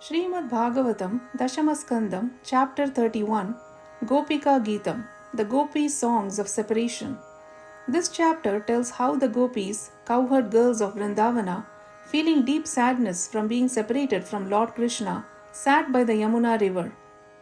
Srimad Bhagavatam, Dashamaskandam, Chapter 31, Gopika Geetam, the Gopis' Songs of Separation. This chapter tells how the gopis, cowherd girls of Vrindavana, feeling deep sadness from being separated from Lord Krishna, sat by the Yamuna river.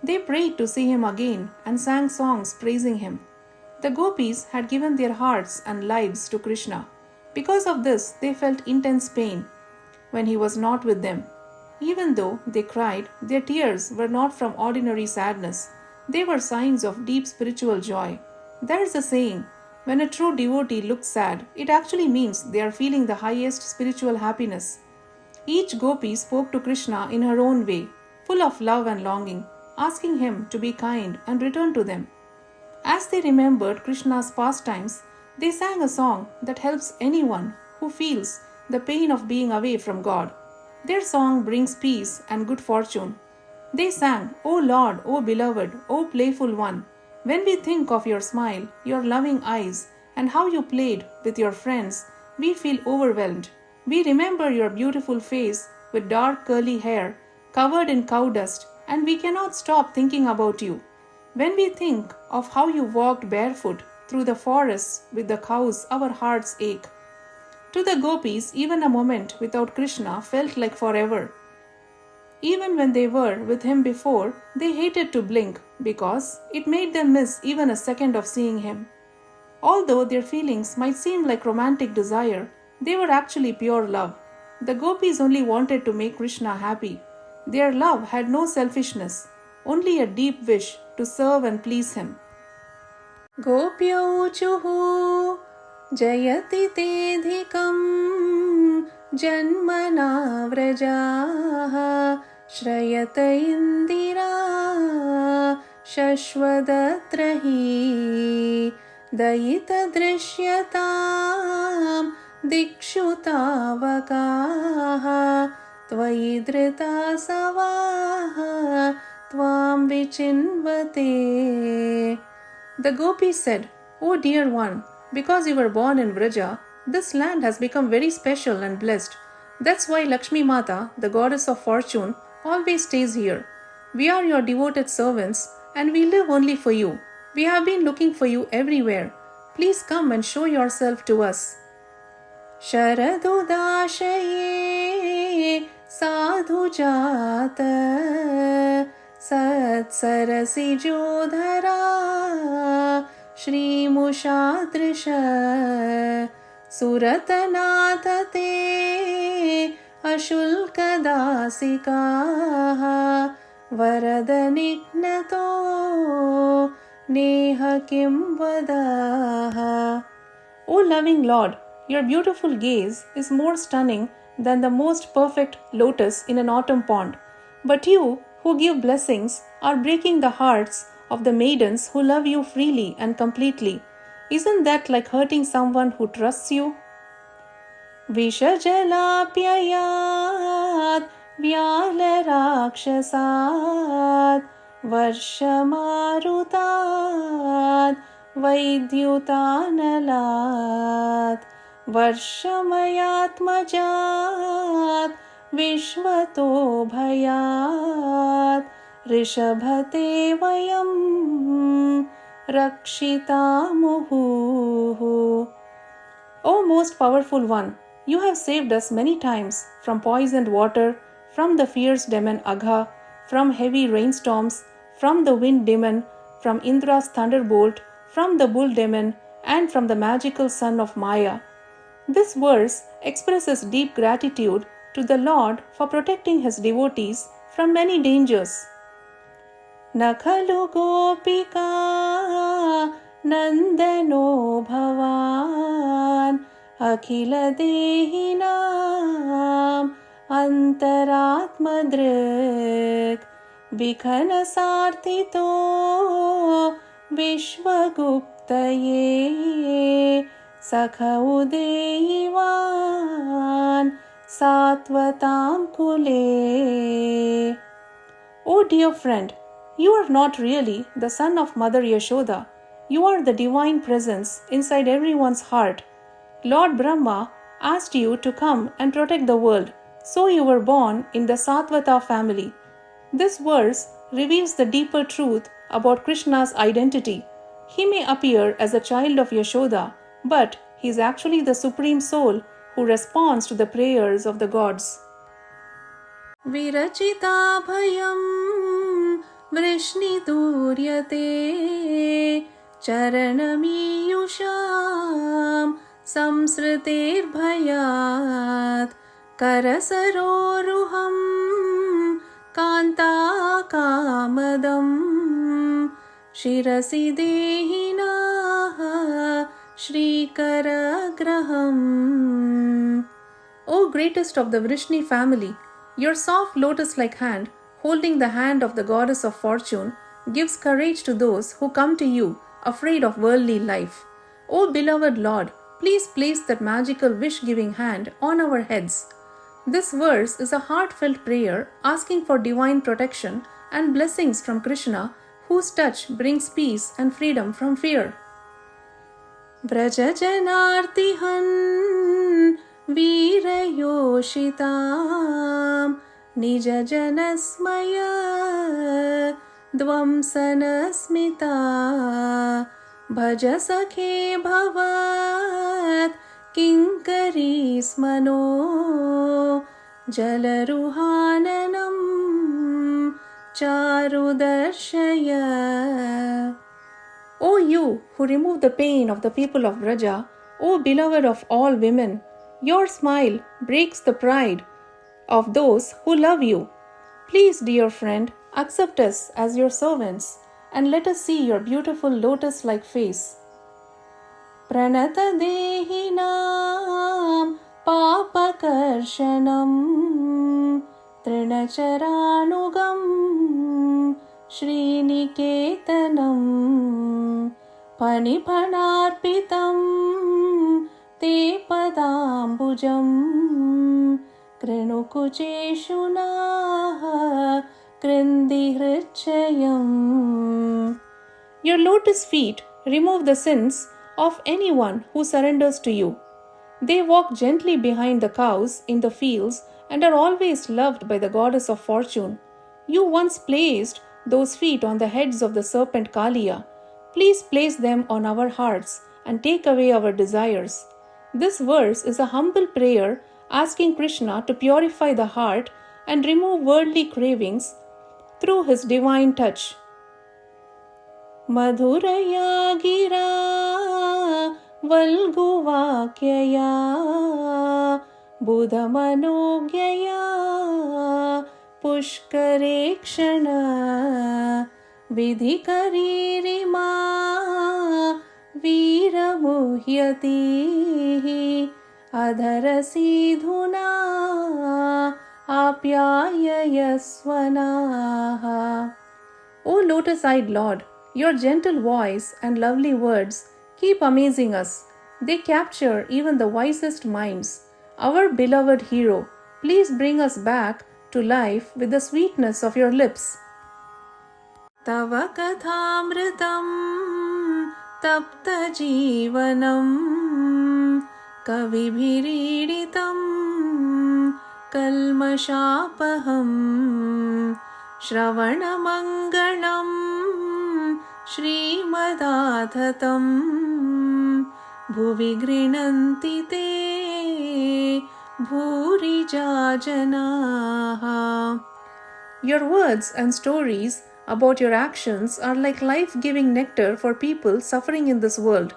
They prayed to see him again and sang songs praising him. The gopis had given their hearts and lives to Krishna. Because of this, they felt intense pain when he was not with them. Even though they cried, their tears were not from ordinary sadness. They were signs of deep spiritual joy. There is a saying, when a true devotee looks sad, it actually means they are feeling the highest spiritual happiness. Each gopi spoke to Krishna in her own way, full of love and longing, asking him to be kind and return to them. As they remembered Krishna's pastimes, they sang a song that helps anyone who feels the pain of being away from God. Their song brings peace and good fortune. They sang, O Lord, O beloved, O playful one, when we think of your smile, your loving eyes, and how you played with your friends, we feel overwhelmed. We remember your beautiful face with dark curly hair, covered in cow dust, and we cannot stop thinking about you. When we think of how you walked barefoot through the forests with the cows, our hearts ache. To the gopis, even a moment without Krishna felt like forever. Even when they were with him before, they hated to blink because it made them miss even a second of seeing him. Although their feelings might seem like romantic desire, they were actually pure love. The gopis only wanted to make Krishna happy. Their love had no selfishness, only a deep wish to serve and please him. Gopyauchuhu Jayati tedhikam janmana vrajaha Shrayata indira shashvadatrahi Dayita drishyatam dikshutavakaha Tvayidrita savaha tvam vichinvate. The gopis said, O dear one, because you were born in Vraja, this land has become very special and blessed. That's why Lakshmi Mata, the goddess of fortune, always stays here. We are your devoted servants and we live only for you. We have been looking for you everywhere. Please come and show yourself to us. Sharadudashaye sadhu jata Sat sarasi jodhara Shri Mushadrisha Suratanathate Ashulka dasika Varadanignato Neha kim vadaha. O loving Lord, your beautiful gaze is more stunning than the most perfect lotus in an autumn pond. But you, who give blessings, are breaking the hearts of the maidens who love you freely and completely. Isn't that like hurting someone who trusts you? Vishajalapyayat Vyalarakshasat Varshamarutat Vaidyutanalat Varshamayatmajat Vishvato bhayat Rishabhate vayam Rakshitamuhu. O most powerful one, you have saved us many times from poisoned water, from the fierce demon Agha, from heavy rainstorms, from the wind demon, from Indra's thunderbolt, from the bull demon, and from the magical son of Maya. This verse expresses deep gratitude to the Lord for protecting his devotees from many dangers. Nakhalu gopika nandano bhavan akhila dehinam antaratmadrik vikhana sarthito vishwaguptaye sakha udeyivan Satvatam Kule. O dear friend, you are not really the son of Mother Yashoda. You are the divine presence inside everyone's heart. Lord Brahma asked you to come and protect the world, So you were born in the Satvata family. This verse reveals the deeper truth about Krishna's identity. He may appear as a child of Yashoda, but he is actually the supreme soul who responds to the prayers of the gods. विरचिताभयं वृष्णितूर्यते चरणमीयुषां संसृतेर्भयात् करसरोरुहं कान्ताकामदं शिरसि देहिनः श्रीकरग्रहम्. O greatest of the Vrishni family, your soft lotus-like hand, holding the hand of the goddess of fortune, gives courage to those who come to you, afraid of worldly life. O beloved Lord, please place that magical wish-giving hand on our heads. This verse is a heartfelt prayer asking for divine protection and blessings from Krishna, whose touch brings peace and freedom from fear. Vrajajanartihan वीरयोषितां निजजनस्मय ध्वंसनस्मिता भज सखे भवत् किङ्करीस्मनो जलरुहाननं चारुदर्शय. O you who remove the pain of the people of Vraja, O beloved of all women, your smile breaks the pride of those who love you. Please, dear friend, accept us as your servants and let us see your beautiful lotus-like face. Pranata dehinam papakarshanam trinacharanugam sriniketanam panipanarpitam te padambujam krinukucheshunah krindihrichayam. Your lotus feet remove the sins of anyone who surrenders to you. They walk gently behind the cows in the fields and are always loved by the goddess of fortune. You once placed those feet on the heads of the serpent Kaliya. Please place them on our hearts and take away our desires. This verse is a humble prayer asking Krishna to purify the heart and remove worldly cravings through his divine touch. Madhuraya gira valguvakyaya budhamanogyaya pushkarekshana vidhikaririma वीरमुह्यति अधरसीधुना आप्याययस्वनाः. O lotus-eyed Lord, your gentle voice and lovely words keep amazing us. They capture even the wisest minds. Our beloved hero, please bring us back to life with the sweetness of your lips. Tava kathamritam तप्तजीवनं कविभिरीडितं कल्मषापहं श्रवणमङ्गलं श्रीमदाधतं भुवि गृह्णन्ति ते भूरिजा जनाः. Your words and stories about your actions are like life-giving nectar for people suffering in this world.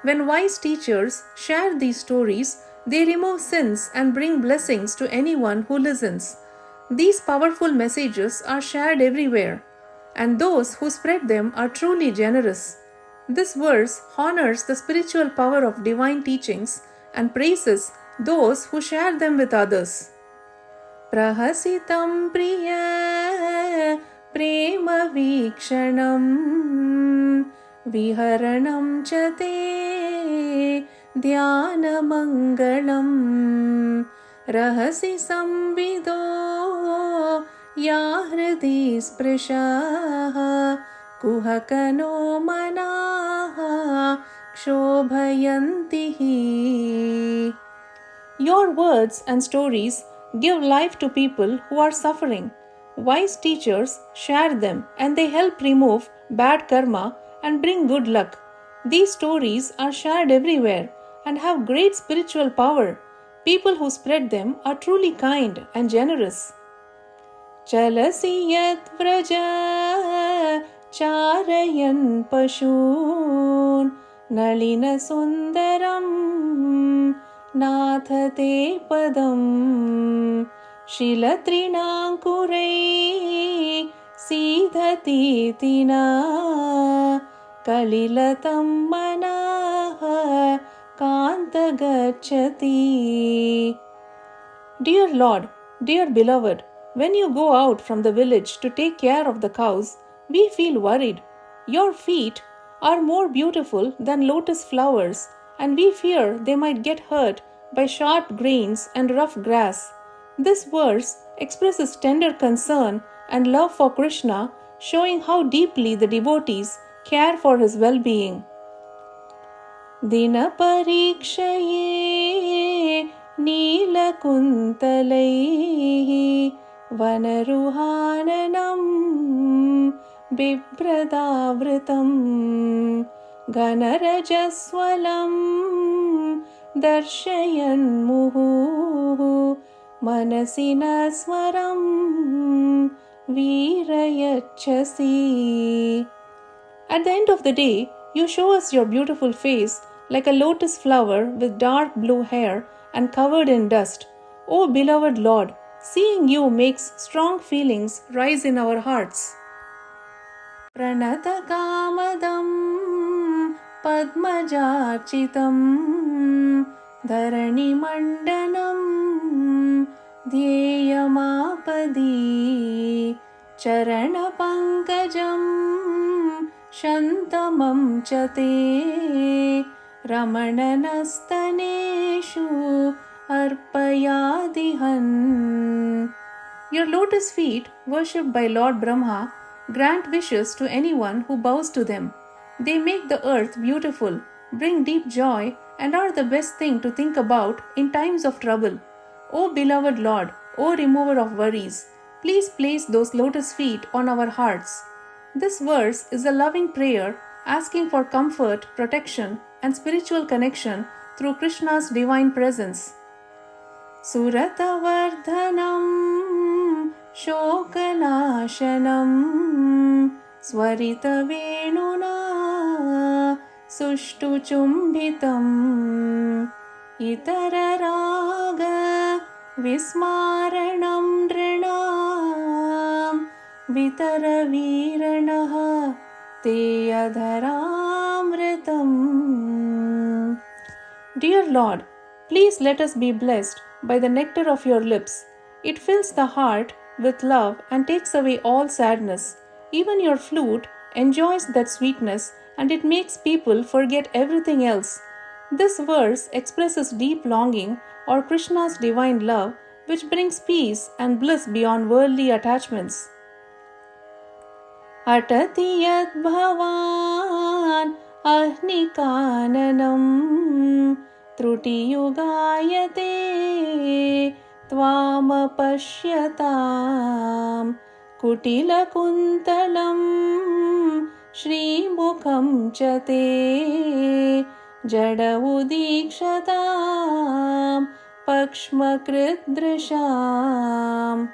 When wise teachers share these stories, they remove sins and bring blessings to anyone who listens. These powerful messages are shared everywhere, and those who spread them are truly generous. This verse honors the spiritual power of divine teachings and praises those who share them with others. Prahasitam priya प्रेम वीक्षणं विहरणं च ते ध्यानमङ्गलं रहसि संविदो या हृदि स्पृशः कुहकनो मनाः क्षोभयन्ति हि. Your words and stories give life to people who are suffering. Wise teachers share them and they help remove bad karma and bring good luck. These stories are shared everywhere and have great spiritual power. People who spread them are truly kind and generous. चलसि यद्व्रज चारयन् पशून् नलिनसुन्दरं नाथ ते पदम् शिलतृणाङ्कुरैः सीधतीति न कलिलतं मनः कान्तगच्छति. Dear Lord, dear beloved, when you go out from the village to take care of the cows, we feel worried. Your feet are more beautiful than lotus flowers, and we fear they might get hurt by sharp grains and rough grass. This verse expresses tender concern and love for Krishna, showing how deeply the devotees care for his well-being. Dina parikshye नीलकुन्तलैः वनरुहाननं बिभ्रदावृतं घनरजस्वलं दर्शयन्मुहुः मनसि न स्मरं वीरयच्छसि. At the end of the day, you show us your beautiful face like a lotus flower with dark blue hair and covered in dust. O beloved Lord, seeing you makes strong feelings rise in our hearts. Pranata kamadam padmajarchitam dharani mandanam dhyeyamapadi charana pankajam shantamam chate ramananastaneshu arpayadihan. Your lotus feet, worshipped by Lord Brahma, grant wishes to anyone who bows to them. They make the earth beautiful, bring deep joy, and are the best thing to think about in times of trouble. O beloved Lord, O remover of worries, please place those lotus feet on our hearts. This verse is a loving prayer asking for comfort, protection, and spiritual connection through Krishna's divine presence. Suratavardhanam shokanashanam swaritavenuna sushtuchumbitam itararaga vismaranam nrinam vitaraviranaha te adharamritam. Dear Lord, please let us be blessed by the nectar of your lips. It fills the heart with love and takes away all sadness. Even your flute enjoys that sweetness and it makes people forget everything else. This verse expresses deep longing or Krishna's divine love, which brings peace and bliss beyond worldly attachments. Atati yad bhavan ahnikananam truti yugayate tvamapashyatam kutilakuntalam shrimukham chate jada udikshatam pakshmakridrisham.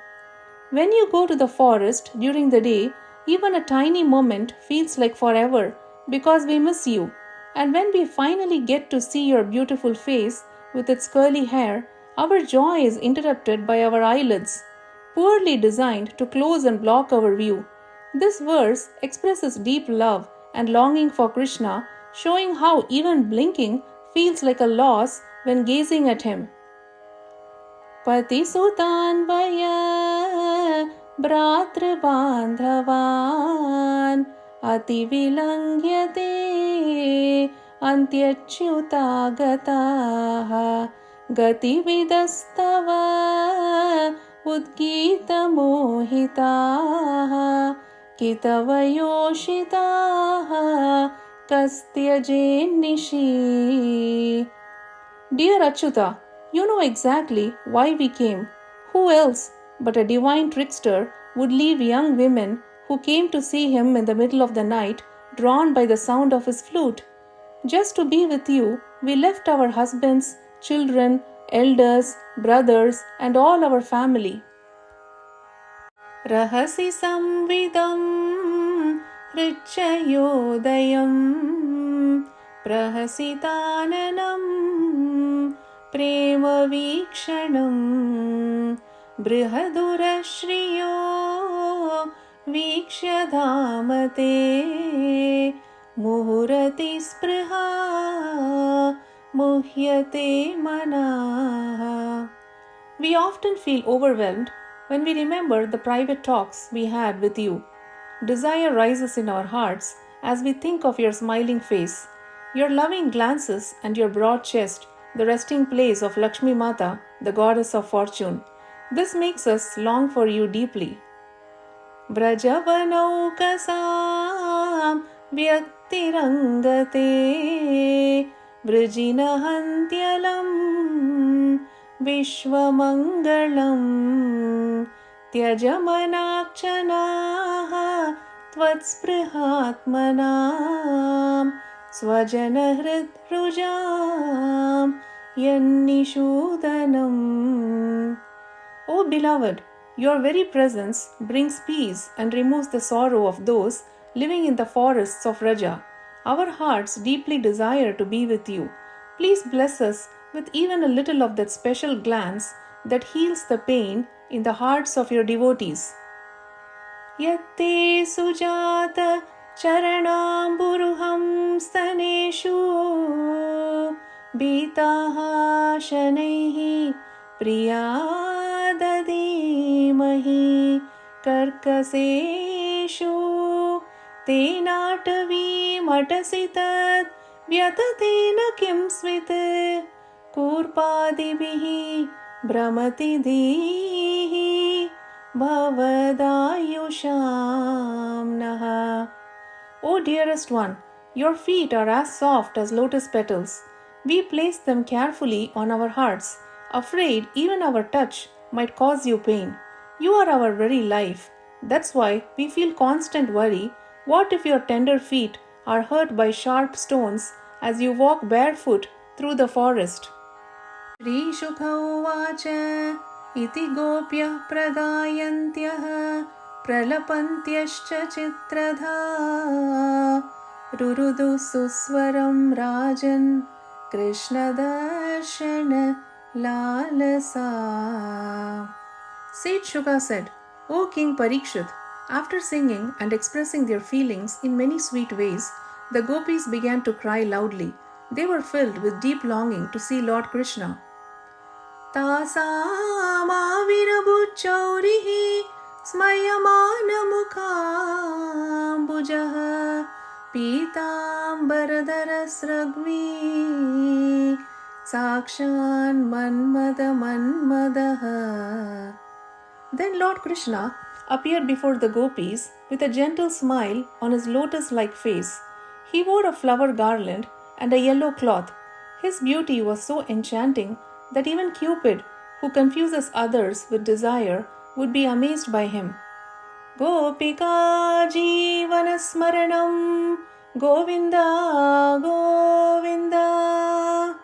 When you go to the forest during the day, even a tiny moment feels like forever because we miss you. And when we finally get to see your beautiful face with its curly hair, our joy is interrupted by our eyelids, poorly designed to close and block our view. This verse expresses deep love and longing for Krishna, showing how even blinking feels like a loss when gazing at him. Patisutan vaya Bratra bandhavan ati vilangyate antyachyutagataha gati vidastava udgita mohitaha kitavayoshitaha kastyajenishi. Dear Achyuta, you know exactly why we came, Who else but a divine trickster would leave young women who came to see him in the middle of the night, drawn by the sound of his flute? Just to be with you, we left our husbands, children, elders, brothers, and all our family. Rahasi samvidam richayodayan prahasitananam prema vikshanam brihadurashriyo vikshadhamate muhurati spruha muhyate manah. We often feel overwhelmed when we remember the private talks we had with you. Desire rises in our hearts as we think of your smiling face, your loving glances, and your broad chest, the resting place of Lakshmi Mata, the goddess of fortune. This makes us long for you deeply. Vrajavanaukasam vyaktirangate vrijinahantyalam Vishwamangalam Tyajamanakchanaha Tvatsprihatmanam Swajanahritrujam Yannishudanam. O beloved, your very presence brings peace and removes the sorrow of those living in the forests of Raja. Our hearts deeply desire to be with you. Please bless us with even a little of that special glance that heals the pain in the hearts of your devotees. Yatte sujata charanamburuham staneshu bitaha shanaihi priyadadimahi karkaseshu tenatavi matasitat vyatatena kim svit Kurpadibihi Brahmati Dihi Bhavadayusham Naha. O dearest one, your feet are as soft as lotus petals. We place them carefully on our hearts, afraid even our touch might cause you pain. You are our very life. That's why we feel constant worry. What if your tender feet are hurt by sharp stones as you walk barefoot through the forest? Shri Shukha Uvacha Iti Gopyah Pragayantyah Pralapantyascha Chitradha Rurudu Suswaram Rajan Krishna Darshana Lalasa. Sage Shuka said, O King Parikshit, after singing and expressing their feelings in many sweet ways, the gopis began to cry loudly. They were filled with deep longing to see Lord Krishna. Tasamavirabhuchaurihi smayamanamukhambujah Pitambaradharasragvi Sakshan Manmada. Then Lord Krishna appeared before the gopis with a gentle smile on his lotus-like face. He wore a flower garland and a yellow cloth. His beauty was so enchanting that even Cupid, who confuses others with desire, would be amazed by him. Gopika Jeevana Smaranam Govinda Govinda.